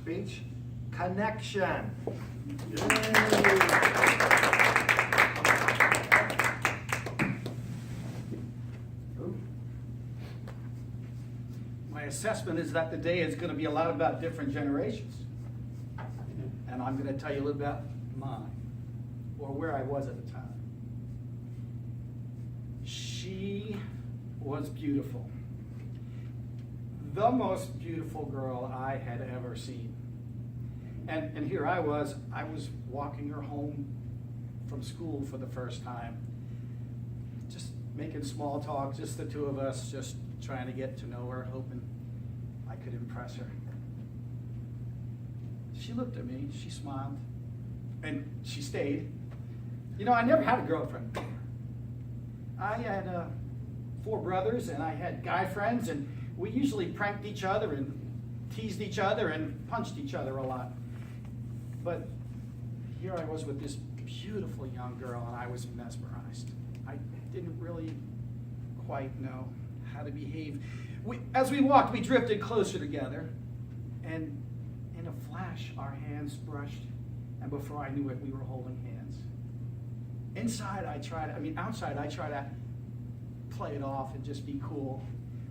speech, connection. My assessment is that the day is going to be a lot about different generations. And I'm going to tell you a little about mine, or where I was at the time. She was beautiful. The most beautiful girl I had ever seen. And here I was walking her home from school for the first time. Just making small talk, just the two of us, just trying to get to know her, hoping I could impress her. She looked at me, she smiled, and she stayed. You know, I never had a girlfriend before. I had 4 brothers, and I had guy friends, and we usually pranked each other and teased each other and punched each other a lot. But here I was with this beautiful young girl, and I was mesmerized. I didn't really quite know how to behave. As we walked, we drifted closer together, and in a flash, our hands brushed, and before I knew it, we were holding hands. Outside, I try to play it off and just be cool,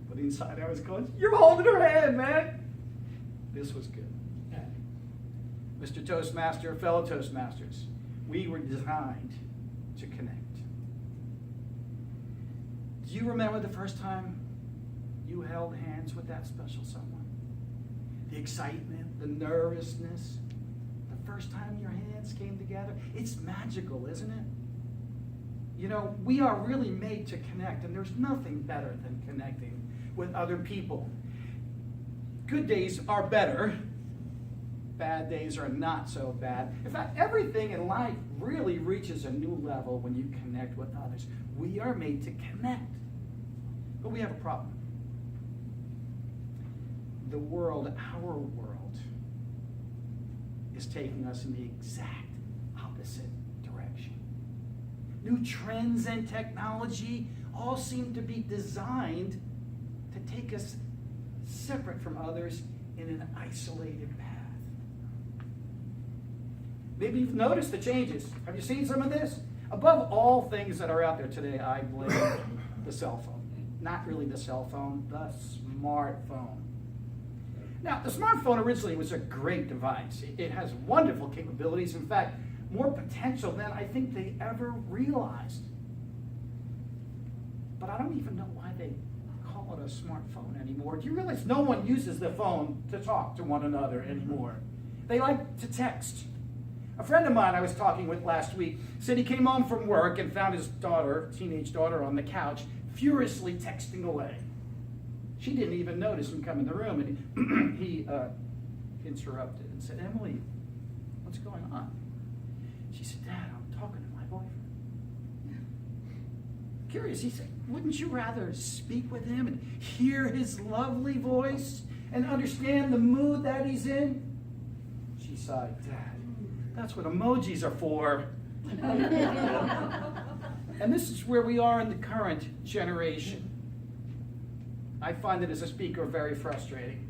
but inside I was going, "You're holding her hand, man!" This was good. Mr. Toastmaster, fellow Toastmasters, we were designed to connect. Do you remember the first time you held hands with that special someone? The excitement, the nervousness, the first time your hands came together. It's magical, isn't it? You know, we are really made to connect, and there's nothing better than connecting with other people. Good days are better. Bad days are not so bad. In fact, everything in life really reaches a new level when you connect with others. We are made to connect. But we have a problem. The world, our world, is taking us in the exact opposite direction. New trends and technology all seem to be designed to take us separate from others in an isolated path. Maybe you've noticed the changes. Have you seen some of this? Above all things that are out there today, I blame the cell phone. Not really the cell phone, the smartphone. Now, the smartphone originally was a great device. It has wonderful capabilities. In fact, more potential than I think they ever realized. But I don't even know why they call it a smartphone anymore. Do you realize no one uses the phone to talk to one another anymore? They like to text. A friend of mine I was talking with last week said he came home from work and found his teenage daughter, on the couch, furiously texting away. She didn't even notice him come in the room, and he interrupted and said, "Emily, what's going on?" She said, "Dad, I'm talking to my boyfriend." Curious, he said, "Wouldn't you rather speak with him and hear his lovely voice and understand the mood that he's in?" She sighed, "Dad, that's what emojis are for." And this is where we are in the current generation. I find it as a speaker very frustrating.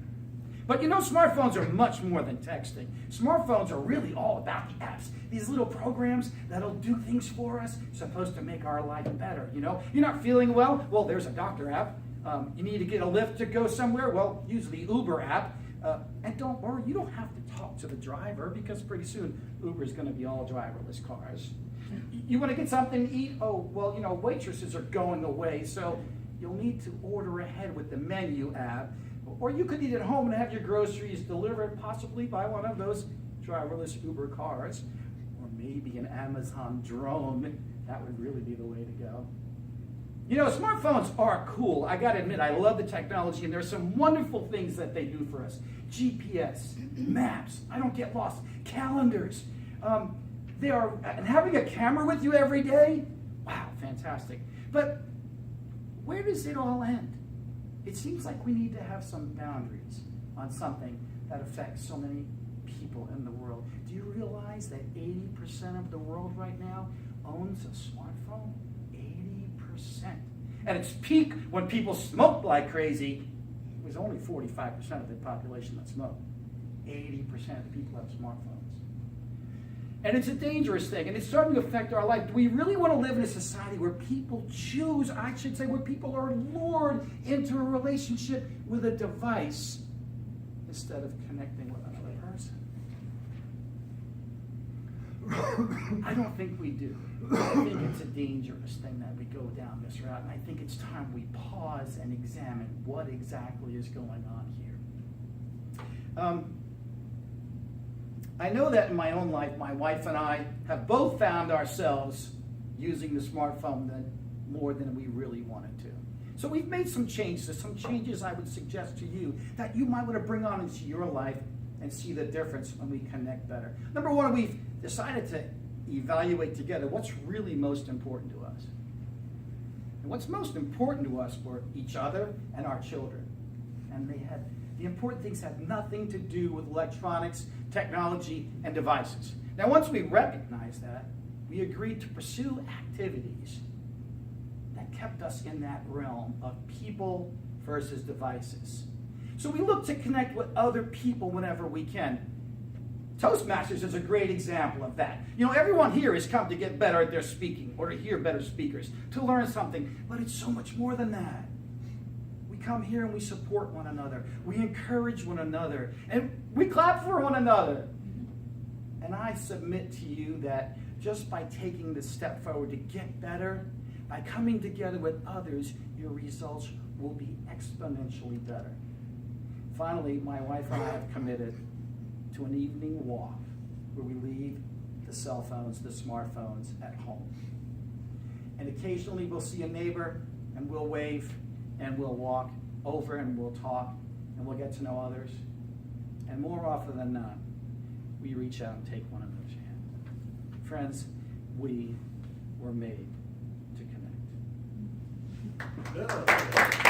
But you know, smartphones are much more than texting. Smartphones are really all about the apps. These little programs that'll do things for us, supposed to make our life better. You know, you're not feeling well? Well, there's a doctor app. You need to get a lift to go somewhere? Well, use the Uber app. And don't worry, you don't have to talk to the driver, because pretty soon Uber is going to be all driverless cars. You want to get something to eat? Oh, well, you know, waitresses are going away, so you'll need to order ahead with the menu app. Or you could eat at home and have your groceries delivered possibly by one of those driverless Uber cars. Or maybe an Amazon drone. That would really be the way to go. You know, smartphones are cool. I got to admit, I love the technology, and there's some wonderful things that they do for us. GPS, maps, I don't get lost, calendars. And having a camera with you every day, wow, fantastic. But where does it all end? It seems like we need to have some boundaries on something that affects so many people in the world. Do you realize that 80% of the world right now owns a smartphone? 80%. At its peak, when people smoked like crazy, it was only 45% of the population that smoked. 80% of the people have smartphones. And it's a dangerous thing, and it's starting to affect our life. Do we really want to live in a society where people choose, I should say, where people are lured into a relationship with a device instead of connecting with another person? I don't think we do. I think it's a dangerous thing that we go down this route, and I think it's time we pause and examine what exactly is going on here. I know that in my own life, my wife and I have both found ourselves using the smartphone more than we really wanted to. So we've made some changes I would suggest to you that you might want to bring on into your life and see the difference when we connect better. Number one, we've decided to evaluate together what's really most important to us. And what's most important to us were each other and our children. And the important things had nothing to do with electronics, technology, and devices. Now, once we recognized that, we agreed to pursue activities that kept us in that realm of people versus devices. So we look to connect with other people whenever we can. Toastmasters is a great example of that. You know, everyone here has come to get better at their speaking or to hear better speakers, to learn something, but it's so much more than that. We come here and we support one another. We encourage one another. And we clap for one another. And I submit to you that just by taking this step forward to get better, by coming together with others, your results will be exponentially better. Finally, my wife and I have committed to an evening walk where we leave the cell phones, the smartphones at home. And occasionally we'll see a neighbor and we'll wave and we'll walk over and we'll talk and we'll get to know others. And more often than not, we reach out and take one another's hand. Friends, we were made to connect. Good.